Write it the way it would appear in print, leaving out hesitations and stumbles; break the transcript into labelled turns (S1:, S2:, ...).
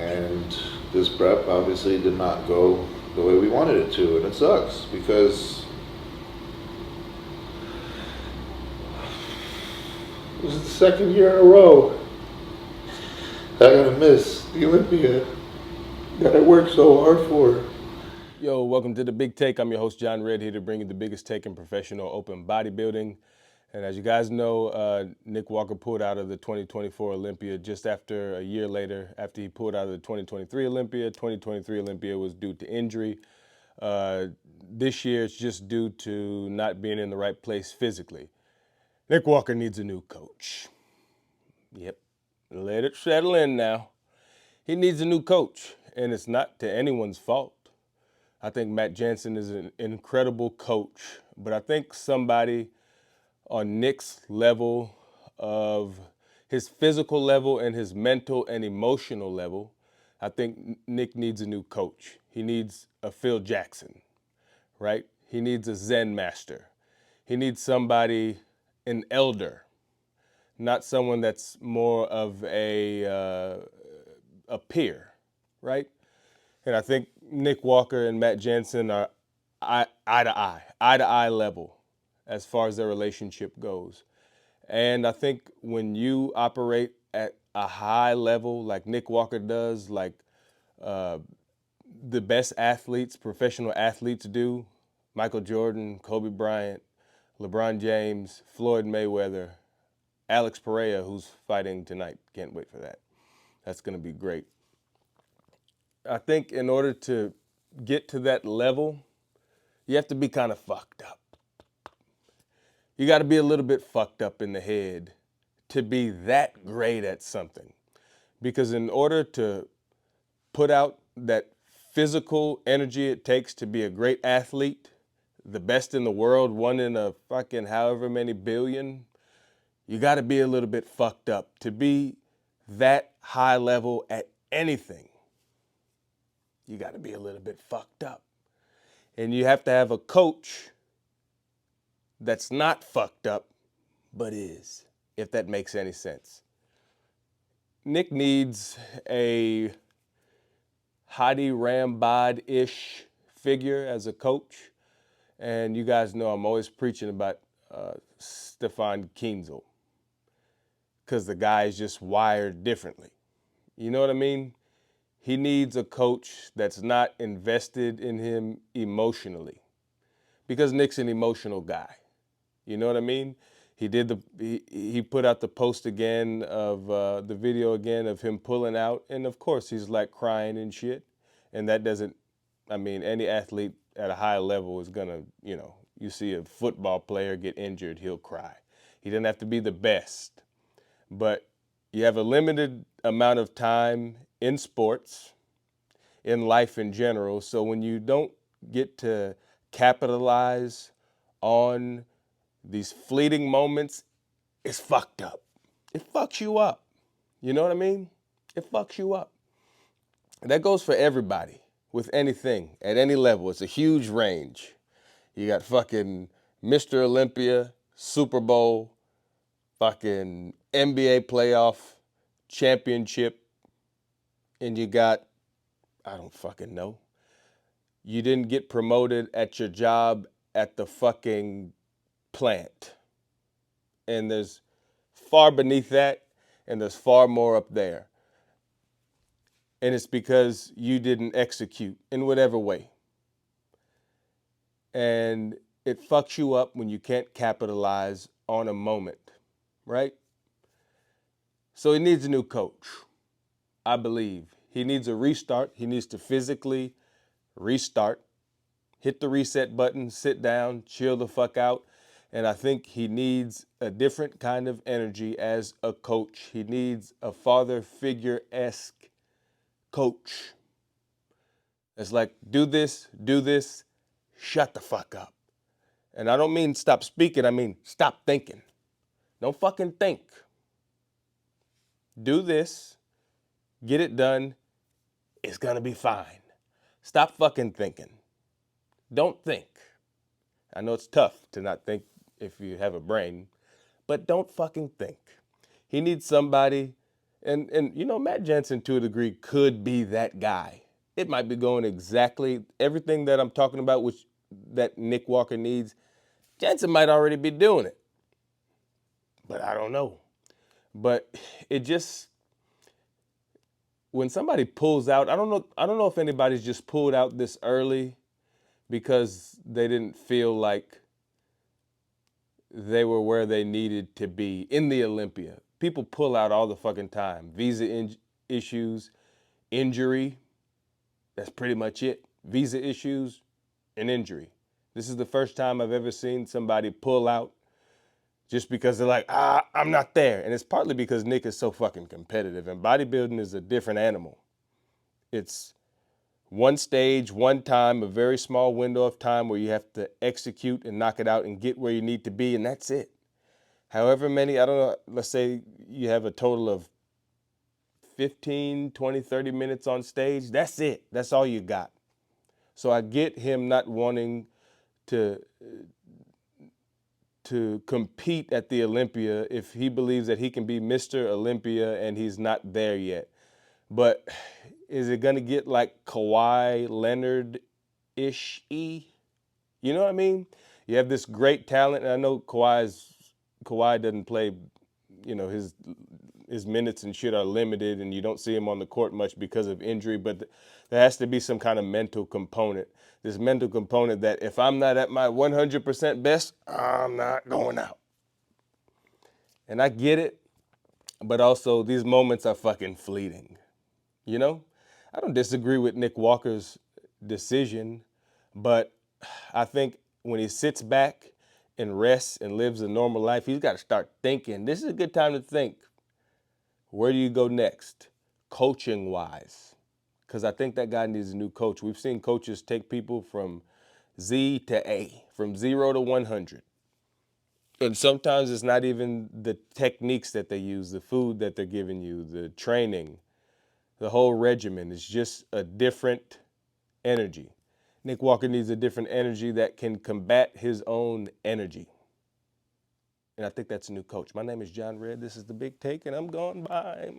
S1: And this prep obviously did not go the way we wanted it to, and it sucks because this is the second year in a row I gotta miss the Olympia that I worked so hard for.
S2: Yo, welcome to The Big Take. I'm your host, John Red, here to bring you the biggest take in professional open bodybuilding. And as you guys know, Nick Walker pulled out of the 2024 Olympia just after a year later, after he pulled out of the 2023 Olympia. 2023 Olympia was due to injury. This year, it's just due to not being in the right place physically. Nick Walker needs a new coach. Yep, let it settle in now. He needs a new coach, and it's not to anyone's fault. I think Matt Jansen is an incredible coach, but I think somebody on Nick's level of his physical level and his mental and emotional level, I think Nick needs a new coach. He needs a Phil Jackson, right? He needs a Zen master. He needs somebody, an elder, not someone that's more of a peer, right? And I think Nick Walker and Matt Jansen are eye to eye level as far as their relationship goes. And I think when you operate at a high level like Nick Walker does, like the best athletes, professional athletes do, Michael Jordan, Kobe Bryant, LeBron James, Floyd Mayweather, Alex Pereira, who's fighting tonight. Can't wait for that. That's going to be great. I think in order to get to that level, you have to be kind of fucked up. You got to be a little bit fucked up in the head to be that great at something. Because in order to put out that physical energy it takes to be a great athlete, the best in the world, one in a fucking however many billion, you got to be a little bit fucked up to be that high level at anything. You got to be a little bit fucked up. And you have to have a coach that's not fucked up, but is, if that makes any sense. Nick needs a Hadi Rambod-ish figure as a coach. And you guys know I'm always preaching about Stefan Kienzel because the guy is just wired differently. You know what I mean? He needs a coach that's not invested in him emotionally because Nick's an emotional guy. You know what I mean? He put out the post again of the video again of him pulling out, and of course he's like crying and shit. And that doesn't, I mean, any athlete at a high level is gonna, you see a football player get injured, he'll cry. He doesn't have to be the best, but you have a limited amount of time in sports, in life in general. So when you don't get to capitalize on these fleeting moments, it's fucked up. It fucks you up. You know what I mean? It fucks you up. That goes for everybody with anything at any level. It's a huge range. You got fucking Mr. Olympia, Super Bowl, fucking NBA playoff, championship, and you got, I don't fucking know. You didn't get promoted at your job at the fucking plant. And there's far beneath that, and there's far more up there. And it's because you didn't execute in whatever way. And it fucks you up when you can't capitalize on a moment, right? So he needs a new coach, I believe. He needs a restart. He needs to physically restart, hit the reset button, sit down, chill the fuck out. And I think he needs a different kind of energy as a coach. He needs a father figure-esque coach. It's like, do this, shut the fuck up. And I don't mean stop speaking, I mean stop thinking. Don't fucking think. Do this, get it done, it's gonna be fine. Stop fucking thinking. Don't think. I know it's tough to not think if you have a brain, but don't fucking think. He needs somebody And you know, Matt Jensen to a degree could be that guy. It might be going exactly everything that I'm talking about, which that Nick Walker needs. Jensen might already be doing it, but I don't know. But it just, when somebody pulls out, I don't know if anybody's just pulled out this early because they didn't feel like they were where they needed to be in the Olympia. People pull out all the fucking time. Issues, injury, that's pretty much it. Visa issues, and injury. This is the first time I've ever seen somebody pull out just because they're like, I'm not there. And it's partly because Nick is so fucking competitive, and bodybuilding is a different animal. It's one stage, one time, a very small window of time where you have to execute and knock it out and get where you need to be, and that's it. However many, I don't know, let's say you have a total of 15, 20, 30 minutes on stage, that's it. That's all you got. So I get him not wanting to compete at the Olympia if he believes that he can be Mr. Olympia and he's not there yet. But is it going to get like Kawhi Leonard-ish-y? You know what I mean? You have this great talent, and I know Kawhi doesn't play, you know, his minutes and shit are limited, and you don't see him on the court much because of injury, but there has to be some kind of mental component. This mental component that if I'm not at my 100% best, I'm not going out. And I get it, but also these moments are fucking fleeting. You know? I don't disagree with Nick Walker's decision, but I think when he sits back and rests and lives a normal life, he's got to start thinking. This is a good time to think. Where do you go next, coaching wise? Because I think that guy needs a new coach. We've seen coaches take people from Z to A, from 0 to 100. And sometimes it's not even the techniques that they use, the food that they're giving you, the training, the whole regimen. It's just a different energy. Nick Walker needs a different energy that can combat his own energy. And I think that's a new coach. My name is John Red. This is The Big Take, and I'm going by.